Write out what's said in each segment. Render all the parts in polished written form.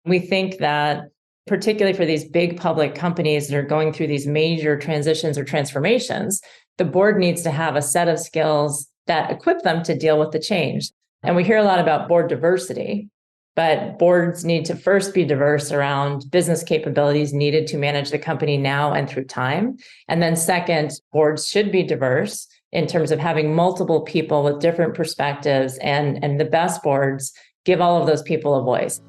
We think that particularly for these big public companies that are going through these major transitions or transformations, the board needs to have a set of skills that equip them to deal with the change. And we hear a lot about board diversity, but boards need to first be diverse around business capabilities needed to manage the company now and through time. And then second, boards should be diverse in terms of having multiple people with different perspectives, and the best boards give all of those people a voice.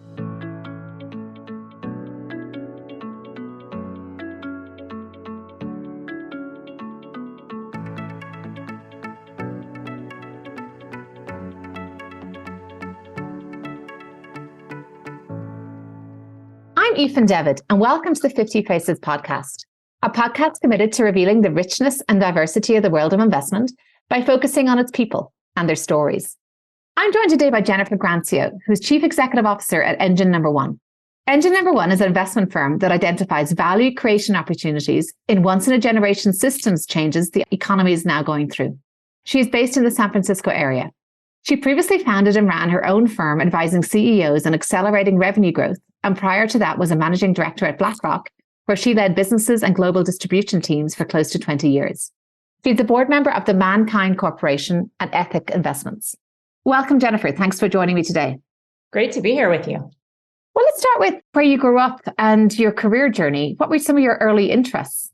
I'm Aoife Devitt, and welcome to the 50 Faces podcast, a podcast committed to revealing the richness and diversity of the world of investment by focusing on its people and their stories. I'm joined today by Jennifer Grancio, who's Chief Executive Officer at Engine No. 1. Engine No. 1 is an investment firm that identifies value creation opportunities in once-in-a-generation systems changes the economy is now going through. She is based in the San Francisco area. She previously founded and ran her own firm advising CEOs on accelerating revenue growth, and prior to that was a managing director at Blackrock, where she led businesses and global distribution teams for close to 20 years. She's a board member of the MannKind Corporation and Ethic Investments. Welcome, Jennifer. Thanks for joining me today. Great to be here with you. Well, let's start with where you grew up and your career journey. What were some of your early interests?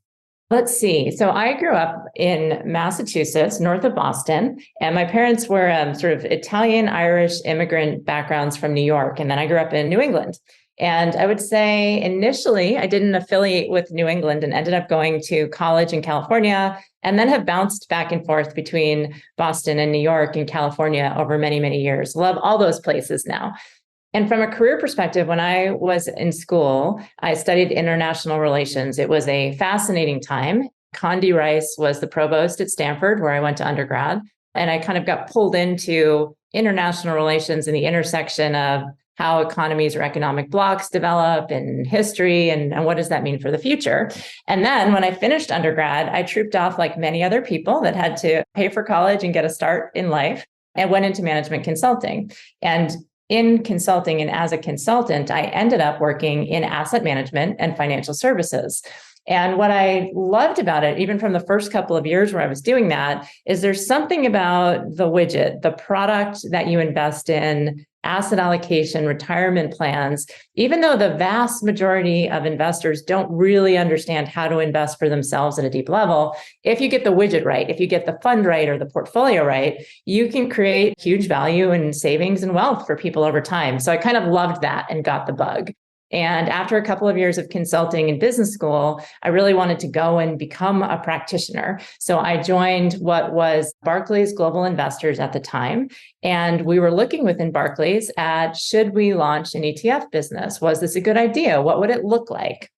Let's see. So I grew up in Massachusetts, north of Boston, and my parents were sort of Italian, Irish immigrant backgrounds from New York. And then I grew up in New England. And I would say initially I didn't affiliate with New England and ended up going to college in California, and then have bounced back and forth between Boston and New York and California over many, many years. Love all those places now. And from a career perspective, when I was in school, I studied international relations. It was a fascinating time. Condi Rice was the provost at Stanford, where I went to undergrad. And I kind of got pulled into international relations and the intersection of how economies or economic blocks develop in history and what does that mean for the future. And then when I finished undergrad, I trooped off like many other people that had to pay for college and get a start in life and went into management consulting. And in consulting and as a consultant, I ended up working in asset management and financial services. And what I loved about it, even from the first couple of years where I was doing that, is there's something about the widget, the product that you invest in, asset allocation, retirement plans, even though the vast majority of investors don't really understand how to invest for themselves at a deep level, if you get the widget right, if you get the fund right or the portfolio right, you can create huge value and savings and wealth for people over time. So I kind of loved that and got the bug. And after a couple of years of consulting in business school, I really wanted to go and become a practitioner. So I joined what was Barclays Global Investors at the time. And we were looking within Barclays at, should we launch an ETF business? Was this a good idea? What would it look like?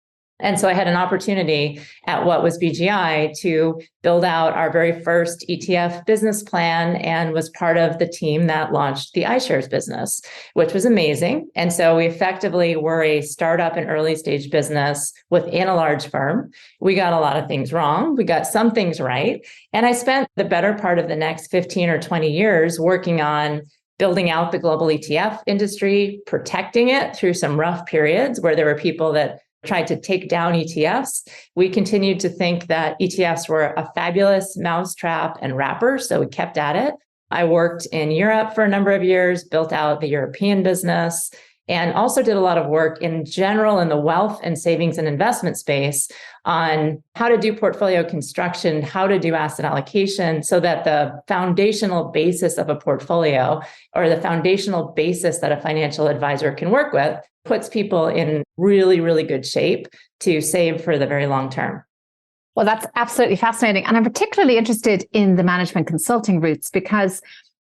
And so I had an opportunity at what was BGI to build out our very first ETF business plan and was part of the team that launched the iShares business, which was amazing. And so we effectively were a startup and early stage business within a large firm. We got a lot of things wrong. We got some things right. And I spent the better part of the next 15 or 20 years working on building out the global ETF industry, protecting it through some rough periods where there were people that tried to take down ETFs. We continued to think that ETFs were a fabulous mousetrap and wrapper, so we kept at it. I worked in Europe for a number of years, built out the European business, and also did a lot of work in general in the wealth and savings and investment space on how to do portfolio construction, how to do asset allocation, so that the foundational basis of a portfolio or the foundational basis that a financial advisor can work with puts people in really, really good shape to save for the very long term. Well, that's absolutely fascinating. And I'm particularly interested in the management consulting routes, because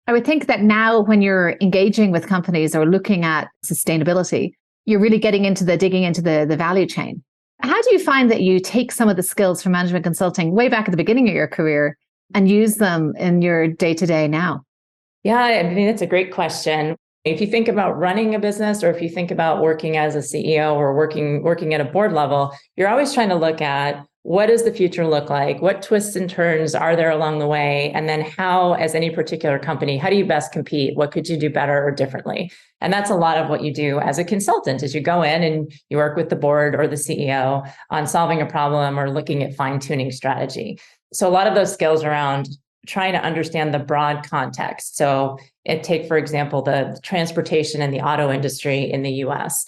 I would think that now when you're engaging with companies or looking at sustainability, you're really getting into digging into the value chain. How do you find that you take some of the skills from management consulting way back at the beginning of your career and use them in your day-to-day now? Yeah, I mean, it's a great question. If you think about running a business, or if you think about working as a CEO or working at a board level, you're always trying to look at what does the future look like? What twists and turns are there along the way? And then how, as any particular company, how do you best compete? What could you do better or differently? And that's a lot of what you do as a consultant, is you go in and you work with the board or the CEO on solving a problem or looking at fine-tuning strategy. So a lot of those skills around trying to understand the broad context. So take, for example, the transportation and the auto industry in the US.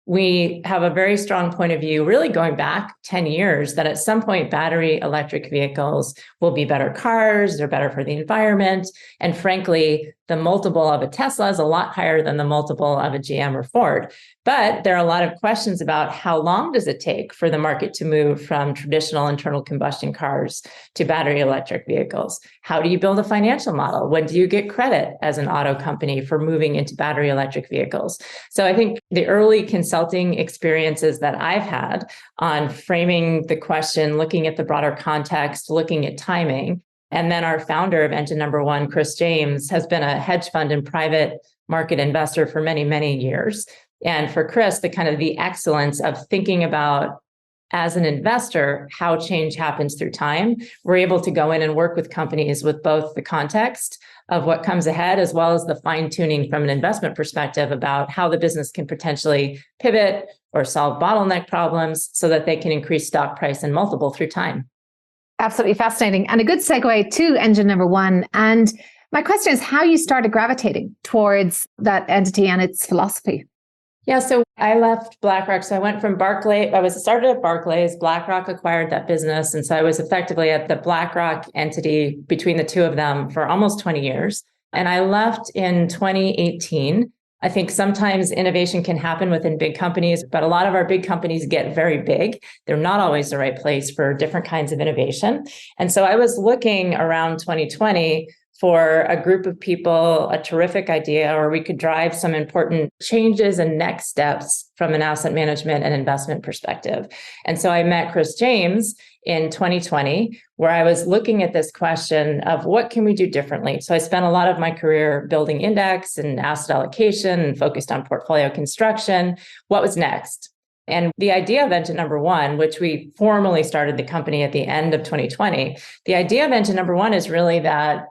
We have a very strong point of view, really going back 10 years, that at some point, battery electric vehicles will be better cars, they're better for the environment. And frankly, the multiple of a Tesla is a lot higher than the multiple of a GM or Ford. But there are a lot of questions about how long does it take for the market to move from traditional internal combustion cars to battery electric vehicles? How do you build a financial model? When do you get credit as an auto company for moving into battery electric vehicles? So I think the early consulting experiences that I've had on framing the question, looking at the broader context, looking at timing, and then our founder of Engine Number One, Chris James, has been a hedge fund and private market investor for many, many years. And for Chris, the excellence of thinking about, as an investor, how change happens through time. We're able to go in and work with companies with both the context of what comes ahead, as well as the fine-tuning from an investment perspective about how the business can potentially pivot or solve bottleneck problems so that they can increase stock price and multiple through time. Absolutely fascinating. And a good segue to Engine Number One. And my question is how you started gravitating towards that entity and its philosophy. Yeah, so I left Blackrock. So I went from Barclays. I started at Barclays. Blackrock acquired that business. And so I was effectively at the Blackrock entity between the two of them for almost 20 years. And I left in 2018. I think sometimes innovation can happen within big companies, but a lot of our big companies get very big. They're not always the right place for different kinds of innovation. And so I was looking around 2020 for a group of people, a terrific idea, or we could drive some important changes and next steps from an asset management and investment perspective. And so I met Chris James in 2020, where I was looking at this question of what can we do differently? So I spent a lot of my career building index and asset allocation and focused on portfolio construction. What was next? And the idea of Engine Number One, which we formally started the company at the end of 2020, the idea of Engine Number One is really that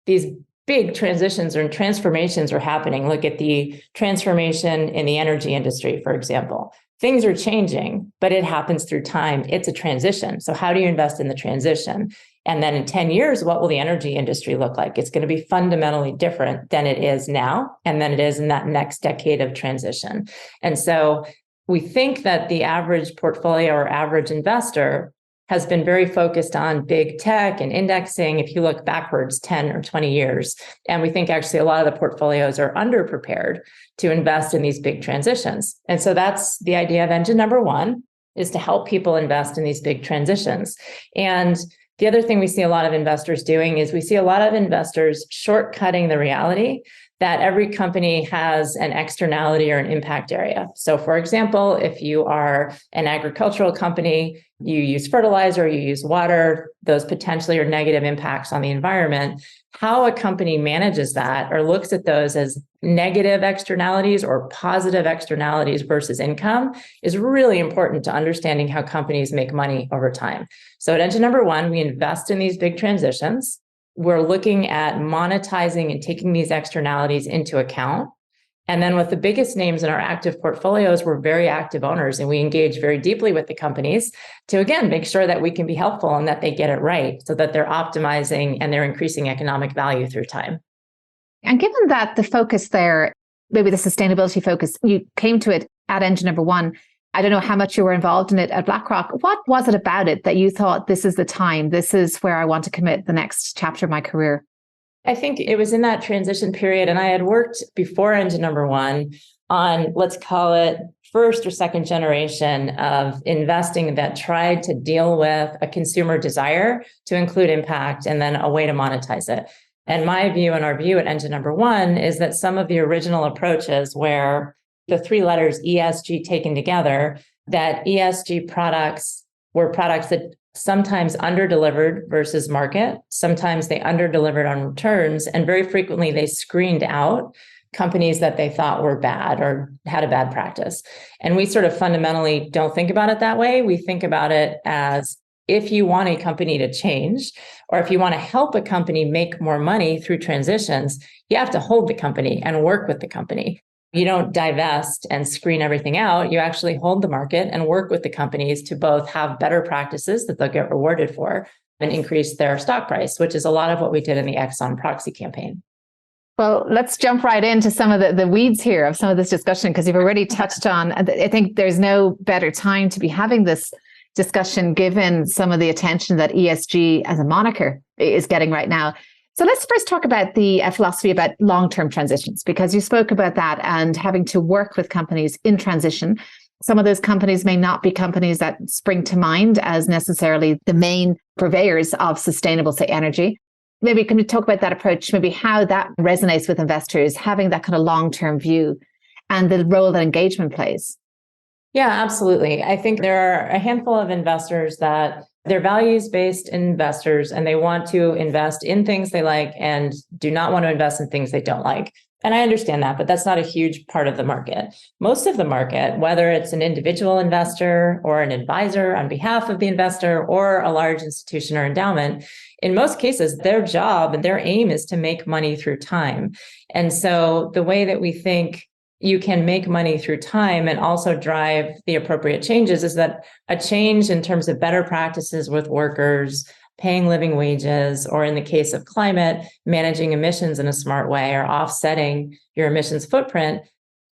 these big transitions or transformations are happening. Look at the transformation in the energy industry, for example. Things are changing, but it happens through time. It's a transition. So how do you invest in the transition? And then in 10 years, what will the energy industry look like? It's going to be fundamentally different than it is now, and than it is in that next decade of transition. And so we think that the average portfolio or average investor has been very focused on big tech and indexing if you look backwards 10 or 20 years. And we think actually a lot of the portfolios are underprepared to invest in these big transitions. And so that's the idea of Engine Number One, is to help people invest in these big transitions. And the other thing we see a lot of investors doing is we see a lot of investors shortcutting the reality that every company has an externality or an impact area. So for example, if you are an agricultural company, you use fertilizer, you use water, those potentially are negative impacts on the environment. How a company manages that or looks at those as negative externalities or positive externalities versus income is really important to understanding how companies make money over time. So at Engine Number One, we invest in these big transitions. We're looking at monetizing and taking these externalities into account. And then with the biggest names in our active portfolios, we're very active owners and we engage very deeply with the companies to, again, make sure that we can be helpful and that they get it right so that they're optimizing and they're increasing economic value through time. And given that the focus there, maybe the sustainability focus, you came to it at Engine Number One. I don't know how much you were involved in it at Blackrock. What was it about it that you thought, this is the time, this is where I want to commit the next chapter of my career? I think it was in that transition period, and I had worked before Engine Number One on, let's call it, first or second generation of investing that tried to deal with a consumer desire to include impact and then a way to monetize it. And my view and our view at Engine Number One is that some of the original approaches where the three letters ESG taken together, that ESG products were products that sometimes under-delivered versus market. Sometimes they under-delivered on returns, and very frequently they screened out companies that they thought were bad or had a bad practice. And we sort of fundamentally don't think about it that way. We think about it as if you want a company to change, or if you want to help a company make more money through transitions, you have to hold the company and work with the company. You don't divest and screen everything out. You actually hold the market and work with the companies to both have better practices that they'll get rewarded for and increase their stock price, which is a lot of what we did in the Exxon proxy campaign. Well, let's jump right into some of the weeds here of some of this discussion, because you've already touched on, I think there's no better time to be having this discussion given some of the attention that ESG as a moniker is getting right now. So let's first talk about the philosophy about long-term transitions, because you spoke about that and having to work with companies in transition. Some of those companies may not be companies that spring to mind as necessarily the main purveyors of sustainable, say, energy. Maybe can you talk about that approach, maybe how that resonates with investors, having that kind of long-term view and the role that engagement plays? Yeah, absolutely. I think there are a handful of investors that they're values-based investors and they want to invest in things they like and do not want to invest in things they don't like. And I understand that, but that's not a huge part of the market. Most of the market, whether it's an individual investor or an advisor on behalf of the investor or a large institution or endowment, in most cases, their job and their aim is to make money through time. And so the way that we think you can make money through time and also drive the appropriate changes is that a change in terms of better practices with workers, paying living wages, or in the case of climate, managing emissions in a smart way or offsetting your emissions footprint,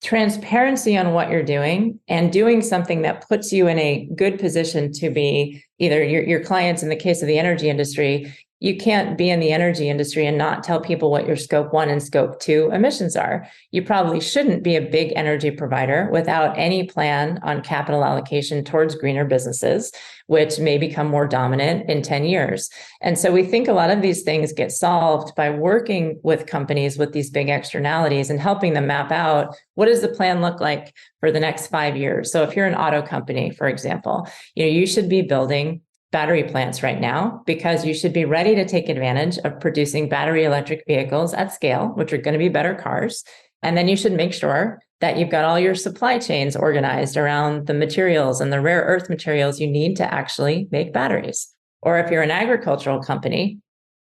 transparency on what you're doing and doing something that puts you in a good position to be either your clients in the case of the energy industry. You can't be in the energy industry and not tell people what your scope 1 and scope 2 emissions are. You probably shouldn't be a big energy provider without any plan on capital allocation towards greener businesses, which may become more dominant in 10 years. And so we think a lot of these things get solved by working with companies with these big externalities and helping them map out what does the plan look like for the next 5 years. So if you're an auto company, for example, you should be building battery plants right now because you should be ready to take advantage of producing battery electric vehicles at scale, which are going to be better cars. And then you should make sure that you've got all your supply chains organized around the materials and the rare earth materials you need to actually make batteries. Or if you're an agricultural company,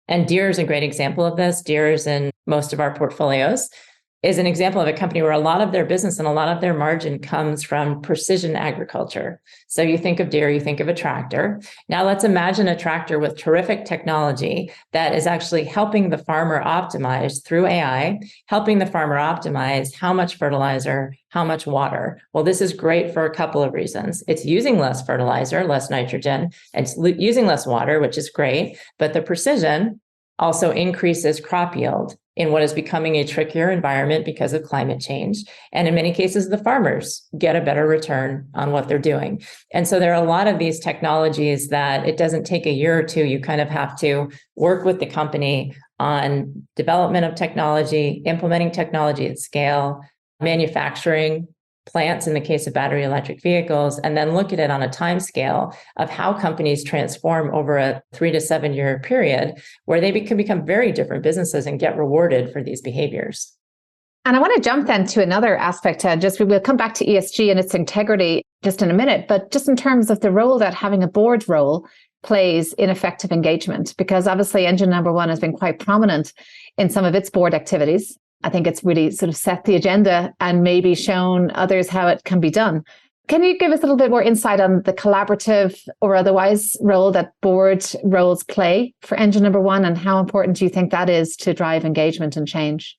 and Deere is a great example of this, Deere is in most of our portfolios, is an example of a company where a lot of their business and a lot of their margin comes from precision agriculture. So you think of Deere, you think of a tractor. Now let's imagine a tractor with terrific technology that is actually helping the farmer optimize through AI, helping the farmer optimize how much fertilizer, how much water. Well, this is great for a couple of reasons. It's using less fertilizer, less nitrogen, and it's using less water, which is great, but the precision also increases crop yield in what is becoming a trickier environment because of climate change. And in many cases, the farmers get a better return on what they're doing. And so there are a lot of these technologies that it doesn't take a year or two. You kind of have to work with the company on development of technology, implementing technology at scale, manufacturing plants in the case of battery electric vehicles, and then look at it on a time scale of how companies transform over a 3 to 7 year period where they can become very different businesses and get rewarded for these behaviors. And I want to jump then to another aspect. We'll come back to ESG and its integrity just in a minute, but just in terms of the role that having a board role plays in effective engagement, because obviously Engine Number One has been quite prominent in some of its board activities. I think it's really sort of set the agenda and maybe shown others how it can be done. Can you give us a little bit more insight on the collaborative or otherwise role that board roles play for Engine Number One, and how important do you think that is to drive engagement and change?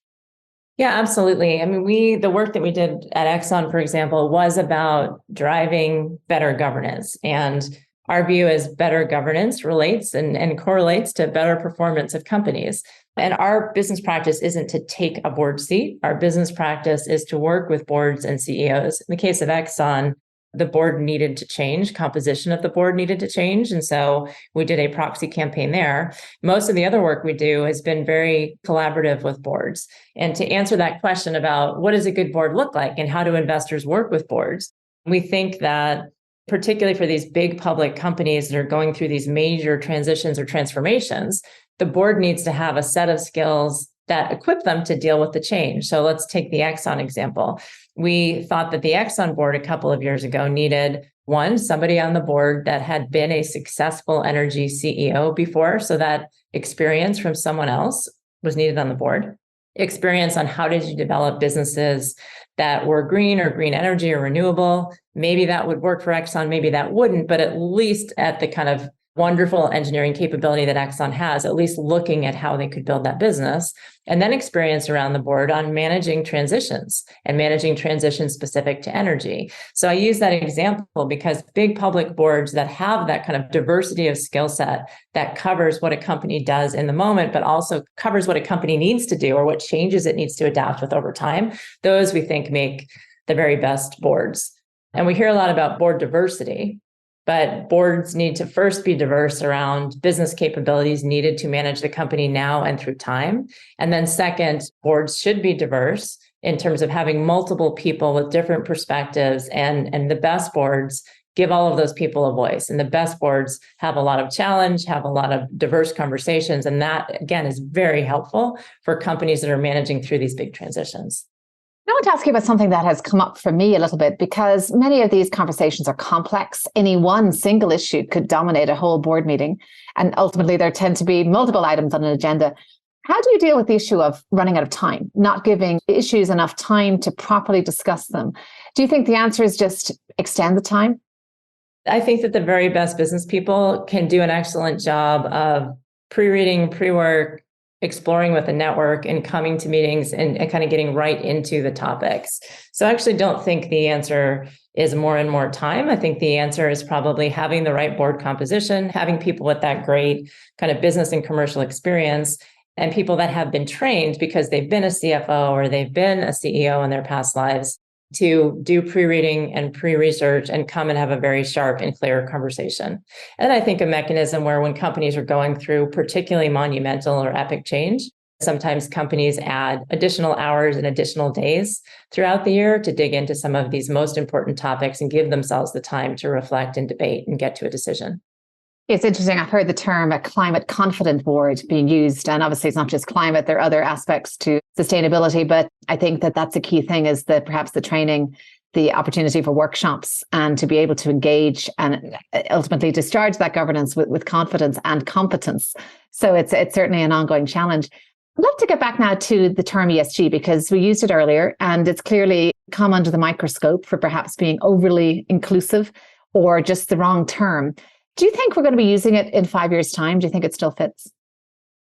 Yeah, absolutely. I mean, the work that we did at Exxon, for example, was about driving better governance. And our view is better governance relates and correlates to better performance of companies. And our business practice isn't to take a board seat. Our business practice is to work with boards and CEOs. In the case of Exxon, the board needed to change, composition of the board needed to change. And so we did a proxy campaign there. Most of the other work we do has been very collaborative with boards. And to answer that question about what does a good board look like and how do investors work with boards, we think that particularly for these big public companies that are going through these major transitions or transformations, the board needs to have a set of skills that equip them to deal with the change. So let's take the Exxon example. We thought that the Exxon board a couple of years ago needed one, somebody on the board that had been a successful energy CEO before. So that experience from someone else was needed on the board. Experience on how did you develop businesses that were green or green energy or renewable. Maybe that would work for Exxon, maybe that wouldn't, but at least at the kind of wonderful engineering capability that Exxon has, at least looking at how they could build that business, and then experience around the board on managing transitions and managing transitions specific to energy. So I use that example because big public boards that have that kind of diversity of skill set that covers what a company does in the moment, but also covers what a company needs to do or what changes it needs to adapt with over time, those we think make the very best boards. And we hear a lot about board diversity. But boards need to first be diverse around business capabilities needed to manage the company now and through time. And then second, boards should be diverse in terms of having multiple people with different perspectives. And the best boards give all of those people a voice. And the best boards have a lot of challenge, have a lot of diverse conversations. And that, again, is very helpful for companies that are managing through these big transitions. I want to ask you about something that has come up for me a little bit, because many of these conversations are complex. Any one single issue could dominate a whole board meeting, and ultimately there tend to be multiple items on an agenda. How do you deal with the issue of running out of time, not giving issues enough time to properly discuss them? Do you think the answer is just extend the time? I think that the very best business people can do an excellent job of pre-reading, pre-work, exploring with the network and coming to meetings and kind of getting right into the topics. So I actually don't think the answer is more and more time. I think the answer is probably having the right board composition, having people with that great kind of business and commercial experience, and people that have been trained because they've been a CFO or they've been a CEO in their past lives to do pre-reading and pre-research and come and have a very sharp and clear conversation. And I think a mechanism where when companies are going through particularly monumental or epic change, sometimes companies add additional hours and additional days throughout the year to dig into some of these most important topics and give themselves the time to reflect and debate and get to a decision. It's interesting. I've heard the term a climate confident board being used. And obviously it's not just climate, there are other aspects to sustainability. But I think that that's a key thing, is that perhaps the training, the opportunity for workshops, and to be able to engage and ultimately discharge that governance with confidence and competence. So it's certainly an ongoing challenge. I'd love to get back now to the term ESG, because we used it earlier and it's clearly come under the microscope for perhaps being overly inclusive or just the wrong term. Do you think we're going to be using it in 5 years' time? Do you think it still fits?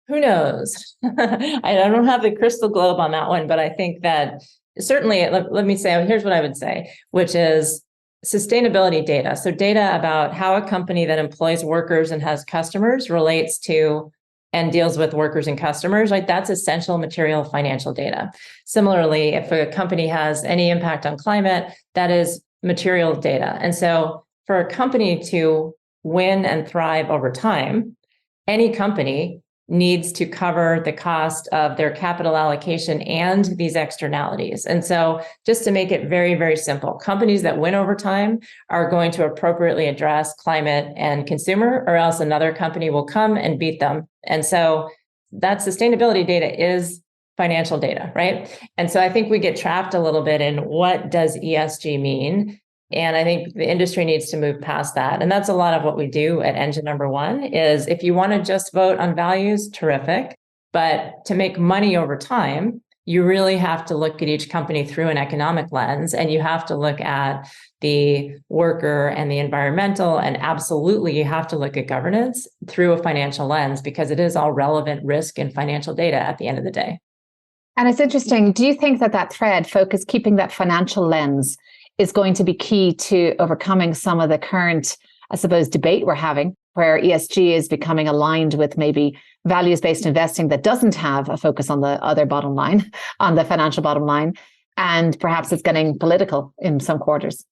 Who knows? I don't have the crystal globe on that one, but I think that certainly, let me say, here's what I would say, which is sustainability data. So data about how a company that employs workers and has customers relates to and deals with workers and customers, right? That's essential material financial data. Similarly, if a company has any impact on climate, that is material data. And so for a company to win and thrive over time, any company needs to cover the cost of their capital allocation and these externalities. And so just to make it very, very simple, companies that win over time are going to appropriately address climate and consumer, or else another company will come and beat them. And so that sustainability data is financial data, right? And so I think we get trapped a little bit in what does ESG mean? And I think the industry needs to move past that. And that's a lot of what we do at Engine Number One is if you want to just vote on values, terrific. But to make money over time, you really have to look at each company through an economic lens, and you have to look at the worker and the environmental, and absolutely you have to look at governance through a financial lens, because it is all relevant risk and financial data at the end of the day. And it's interesting. Do you think that thread focus, keeping that financial lens, is going to be key to overcoming some of the current, I suppose, debate we're having, where ESG is becoming aligned with maybe values-based investing that doesn't have a focus on the other bottom line, on the financial bottom line, and perhaps it's getting political in some quarters?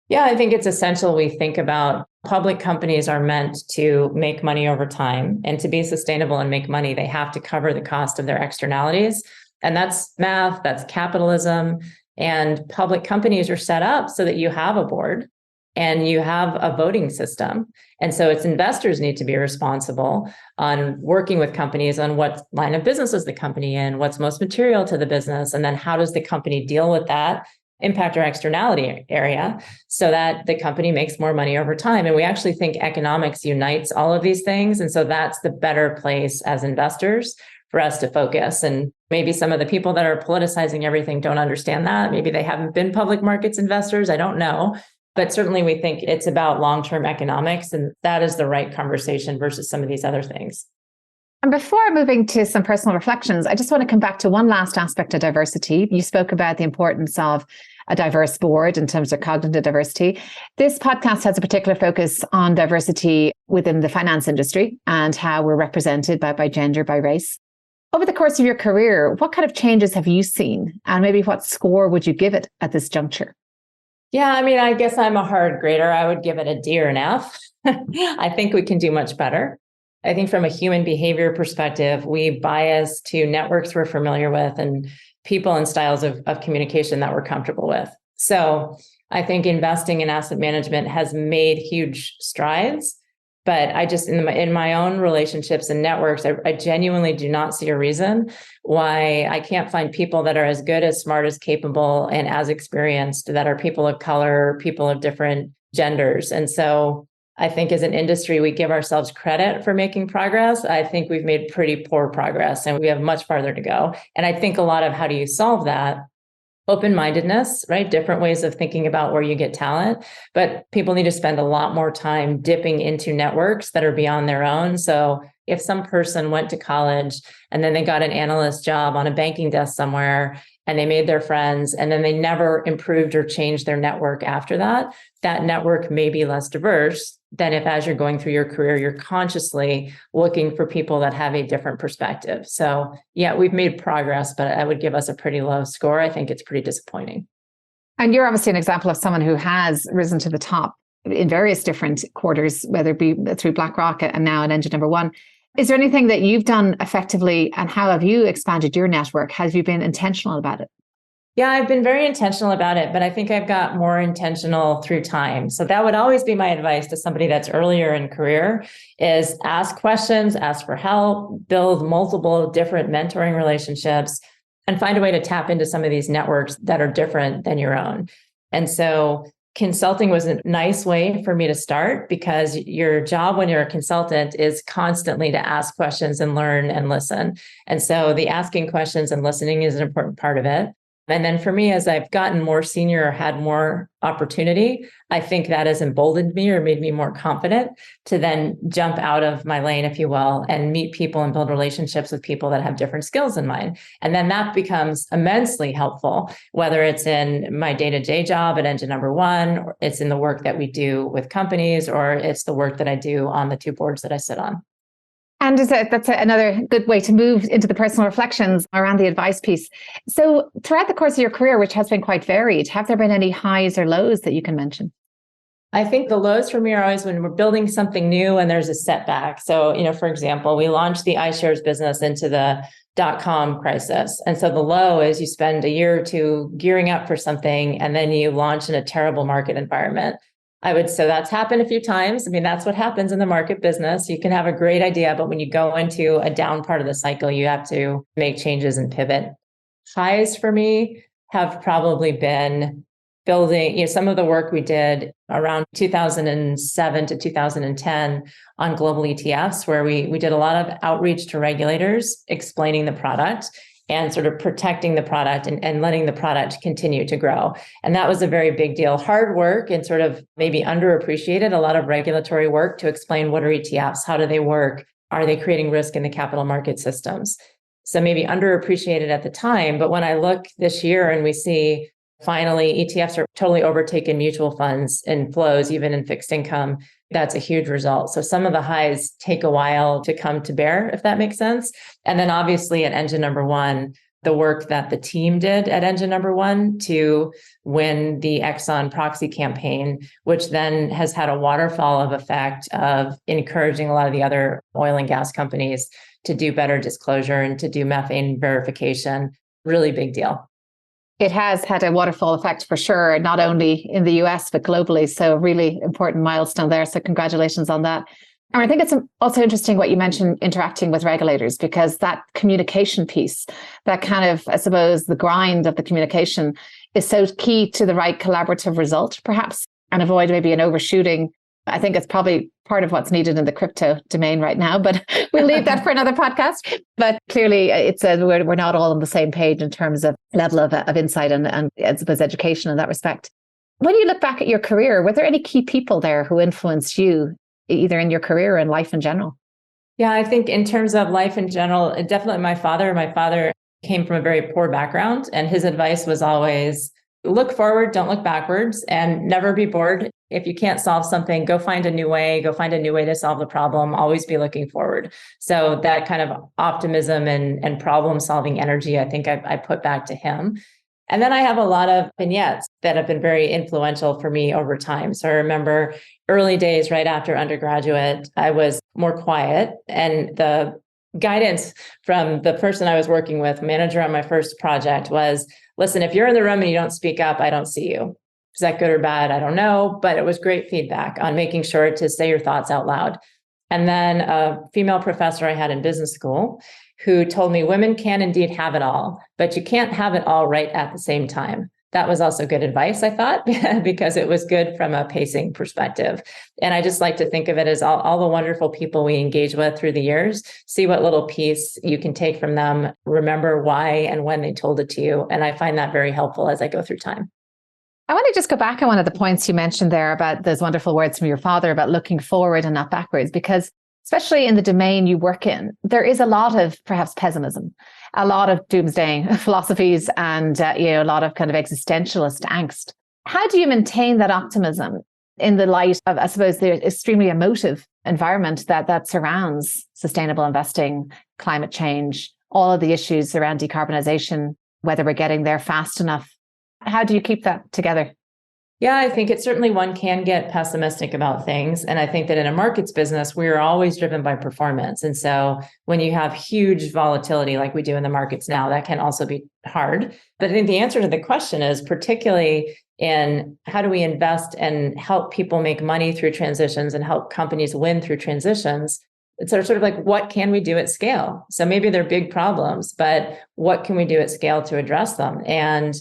Yeah, I think it's essential we think about public companies are meant to make money over time, and to be sustainable and make money, they have to cover the cost of their externalities. And that's math, that's capitalism. And public companies are set up so that you have a board and you have a voting system. And so it's investors need to be responsible on working with companies on what line of business is the company in, what's most material to the business, and then how does the company deal with that impact or externality area so that the company makes more money over time. And we actually think economics unites all of these things. And so that's the better place as investors for us to focus. And maybe some of the people that are politicizing everything don't understand that. Maybe they haven't been public markets investors. I don't know. But certainly we think it's about long-term economics, and that is the right conversation versus some of these other things. And before moving to some personal reflections, I just want to come back to one last aspect of diversity. You spoke about the importance of a diverse board in terms of cognitive diversity. This podcast has a particular focus on diversity within the finance industry and how we're represented by gender, by race. Over the course of your career, what kind of changes have you seen? And maybe what score would you give it at this juncture? Yeah, I mean, I guess I'm a hard grader. I would give it a D or an F. I think we can do much better. I think from a human behavior perspective, we bias to networks we're familiar with and people and styles of communication that we're comfortable with. So I think investing in asset management has made huge strides. But I just, in my own relationships and networks, I genuinely do not see a reason why I can't find people that are as good, as smart, as capable, and as experienced that are people of color, people of different genders. And so I think as an industry, we give ourselves credit for making progress. I think we've made pretty poor progress and we have much farther to go. And I think a lot of how do you solve that? Open-mindedness, right? Different ways of thinking about where you get talent, but people need to spend a lot more time dipping into networks that are beyond their own. So if some person went to college and then they got an analyst job on a banking desk somewhere and they made their friends and then they never improved or changed their network after that, that network may be less diverse than if as you're going through your career, you're consciously looking for people that have a different perspective. So yeah, we've made progress, but I would give us a pretty low score. I think it's pretty disappointing. And you're obviously an example of someone who has risen to the top in various different quarters, whether it be through Blackrock and now at Engine Number One. Is there anything that you've done effectively and how have you expanded your network? Have you been intentional about it? Yeah, I've been very intentional about it, but I think I've got more intentional through time. So that would always be my advice to somebody that's earlier in career is ask questions, ask for help, build multiple different mentoring relationships, and find a way to tap into some of these networks that are different than your own. And so consulting was a nice way for me to start because your job when you're a consultant is constantly to ask questions and learn and listen. And so the asking questions and listening is an important part of it. And then for me, as I've gotten more senior or had more opportunity, I think that has emboldened me or made me more confident to then jump out of my lane, if you will, and meet people and build relationships with people that have different skills than mine. And then that becomes immensely helpful, whether it's in my day-to-day job at Engine Number One, or it's in the work that we do with companies, or it's the work that I do on the two boards that I sit on. And that's another good way to move into the personal reflections around the advice piece. So throughout the course of your career, which has been quite varied, have there been any highs or lows that you can mention? I think the lows for me are always when we're building something new and there's a setback. So, for example, we launched the iShares business into the .com crisis. And so the low is you spend a year or two gearing up for something and then you launch in a terrible market environment. So that's happened a few times. I mean, that's what happens in the market business. You can have a great idea, but when you go into a down part of the cycle, you have to make changes and pivot. Highs for me have probably been building, some of the work we did around 2007 to 2010 on global ETFs, where we did a lot of outreach to regulators, explaining the product and sort of protecting the product and letting the product continue to grow. And that was a very big deal. Hard work and sort of maybe underappreciated, a lot of regulatory work to explain what are ETFs, how do they work, are they creating risk in the capital market systems? So maybe underappreciated at the time, but when I look this year and we see finally ETFs are totally overtaken mutual funds in flows, even in fixed income, that's a huge result. So some of the highs take a while to come to bear, if that makes sense. And then obviously at Engine Number One, the work that the team did at Engine Number One to win the Exxon proxy campaign, which then has had a waterfall of effect of encouraging a lot of the other oil and gas companies to do better disclosure and to do methane verification. Really big deal. It has had a waterfall effect for sure, not only in the US, but globally. So really important milestone there. So congratulations on that. And I think it's also interesting what you mentioned, interacting with regulators, because that communication piece, that kind of, I suppose, the grind of the communication is so key to the right collaborative result, perhaps, and avoid maybe an overshooting. I think it's probably part of what's needed in the crypto domain right now, but we'll leave that for another podcast. But clearly, we're not all on the same page in terms of level of insight and I suppose education in that respect. When you look back at your career, were there any key people there who influenced you, either in your career or in life in general? Yeah, I think in terms of life in general, definitely my father. My father came from a very poor background, and his advice was always look forward, don't look backwards, and never be bored. If you can't solve something, go find a new way, to solve the problem, always be looking forward. So that kind of optimism and problem solving energy, I think I put back to him. And then I have a lot of vignettes that have been very influential for me over time. So I remember early days right after undergraduate, I was more quiet, and the guidance from the person I was working with, manager on my first project, was, listen, if you're in the room and you don't speak up, I don't see you. Is that good or bad? I don't know, but it was great feedback on making sure to say your thoughts out loud. And then a female professor I had in business school who told me women can indeed have it all, but you can't have it all right at the same time. That was also good advice, I thought, because it was good from a pacing perspective. And I just like to think of it as all the wonderful people we engage with through the years, see what little piece you can take from them, remember why and when they told it to you. And I find that very helpful as I go through time. I want to just go back on one of the points you mentioned there about those wonderful words from your father about looking forward and not backwards, because especially in the domain you work in, there is a lot of perhaps pessimism, a lot of doomsday philosophies, and a lot of kind of existentialist angst. How do you maintain that optimism in the light of, I suppose, the extremely emotive environment that surrounds sustainable investing, climate change, all of the issues around decarbonization, whether we're getting there fast enough? How do you keep that together? Yeah, I think it's certainly one can get pessimistic about things. And I think that in a markets business, we are always driven by performance. And so when you have huge volatility like we do in the markets now, that can also be hard. But I think the answer to the question is particularly in how do we invest and help people make money through transitions and help companies win through transitions. It's sort of like, what can we do at scale? So maybe they're big problems, but what can we do at scale to address them? And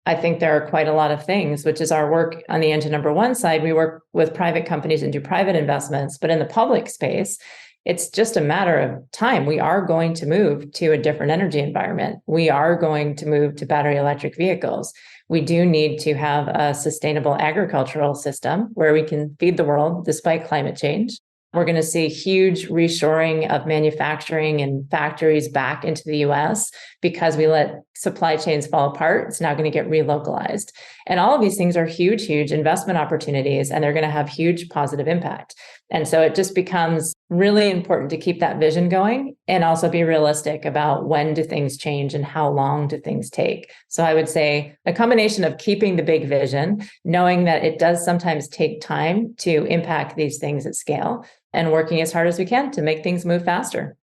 I think there are quite a lot of things, which is our work on the engine number one side. We work with private companies and do private investments, but in the public space, it's just a matter of time. We are going to move to a different energy environment. We are going to move to battery electric vehicles. We do need to have a sustainable agricultural system where we can feed the world despite climate change. We're going to see huge reshoring of manufacturing and factories back into the US because we let supply chains fall apart. It's now going to get relocalized. And all of these things are huge, huge investment opportunities, and they're going to have huge positive impact. And so it just becomes really important to keep that vision going and also be realistic about when do things change and how long do things take. So I would say a combination of keeping the big vision, knowing that it does sometimes take time to impact these things at scale, and working as hard as we can to make things move faster.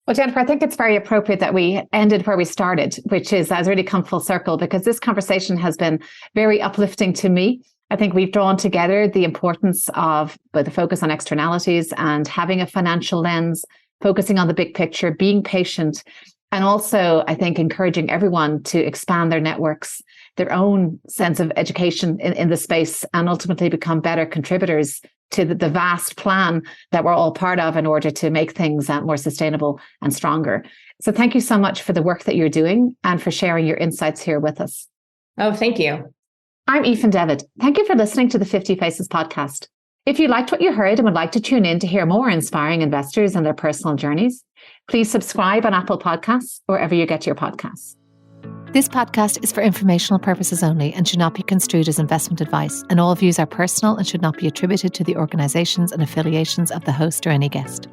Well, Jennifer, I think it's very appropriate that we ended where we started, which is has really come full circle, because this conversation has been very uplifting to me. I think we've drawn together the importance of both the focus on externalities and having a financial lens, focusing on the big picture, being patient, and also, I think, encouraging everyone to expand their networks, their own sense of education in the space, and ultimately become better contributors to the vast plan that we're all part of in order to make things more sustainable and stronger. So thank you so much for the work that you're doing and for sharing your insights here with us. Oh, thank you. I'm Aoife Devitt. Thank you for listening to the 50 Faces podcast. If you liked what you heard and would like to tune in to hear more inspiring investors and their personal journeys, please subscribe on Apple Podcasts or wherever you get your podcasts. This podcast is for informational purposes only and should not be construed as investment advice, and all views are personal and should not be attributed to the organisations and affiliations of the host or any guest.